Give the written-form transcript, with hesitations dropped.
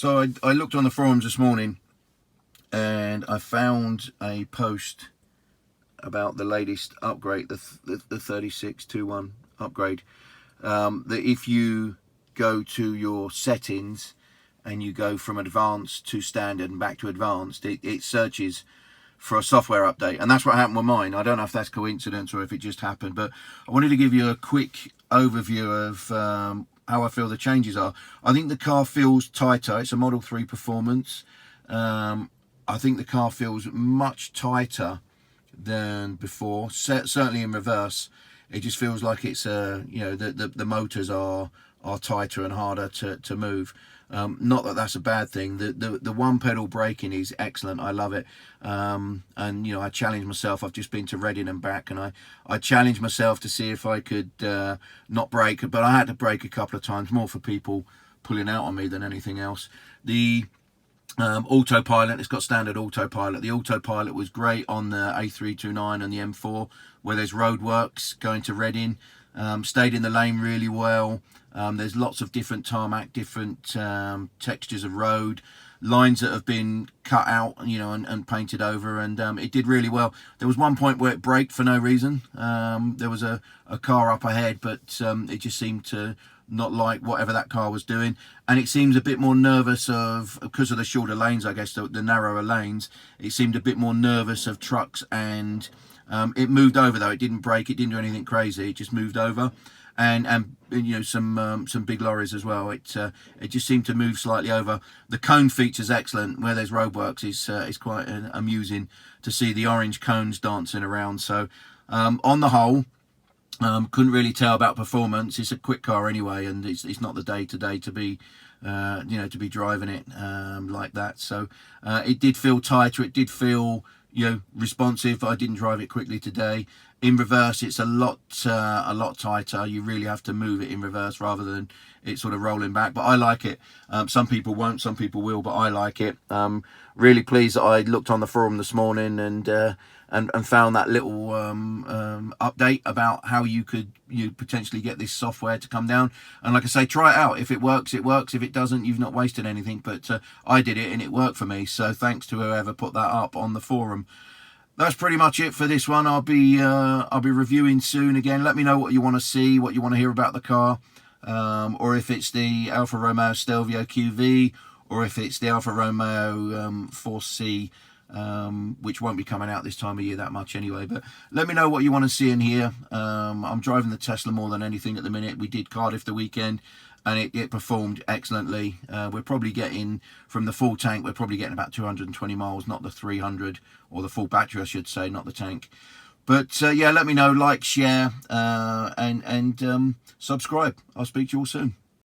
So I looked on the forums this morning and I found a post about the latest upgrade, the 3621 upgrade. That if you go to your settings and you go from advanced to standard and back to advanced, it searches for a software update, and that's what happened with mine. I don't know if that's coincidence or if it just happened, but I wanted to give you a quick overview of how I feel the changes are. I think the car feels tighter. It's a Model 3 Performance. I think the car feels much tighter than before. Certainly in reverse, it just feels like it's the motors are tighter and harder to move. Not that that's a bad thing. The one pedal braking is excellent. I love it. And I challenged myself. I've just been to Reading and back, and I challenged myself to see if I could not brake, but I had to brake a couple of times, more for people pulling out on me than anything else. The autopilot, it's got standard autopilot. The autopilot was great on the A329 and the M4 where there's roadworks going to Reading. Stayed in the lane really well. There's lots of different tarmac, different textures of road, lines that have been cut out, and painted over, and it did really well. There was one point where it braked for no reason. There was a car up ahead, but it just seemed to not like whatever that car was doing, and it seems a bit more nervous because of the shorter lanes, I guess, the narrower lanes. It seemed a bit more nervous of trucks, and it moved over though. It didn't brake, it didn't do anything crazy, it just moved over, and some big lorries as well. It just seemed to move slightly over. The cone feature's excellent. Where there's roadworks, is quite amusing to see the orange cones dancing around. So on the whole, couldn't really tell about performance. It's a quick car anyway, and it's not the day-to-day to be to be driving it like that. So it did feel tighter, it did feel responsive. I didn't drive it quickly today. In reverse, it's a lot tighter. You really have to move it in reverse rather than it sort of rolling back, but I like it. Some people won't, some people will, but I like it. Really pleased that I looked on the forum this morning and found that little update about how you could potentially get this software to come down. And like I say, try it out. If it works, it works. If it doesn't, you've not wasted anything. But I did it and it worked for me. So thanks to whoever put that up on the forum. That's pretty much it for this one. I'll be reviewing soon again. Let me know what you want to see, what you want to hear about the car, or if it's the Alfa Romeo Stelvio QV, or if it's the Alfa Romeo Force C, which won't be coming out this time of year that much anyway. But let me know what you want to see in here. I'm driving the Tesla more than anything at the minute. We did Cardiff the weekend, and it performed excellently. We're probably getting, from the full tank, we're probably getting about 220 miles, not the 300, or the full battery I should say, not the tank. But yeah, let me know, like, share, and subscribe. I'll speak to you all soon.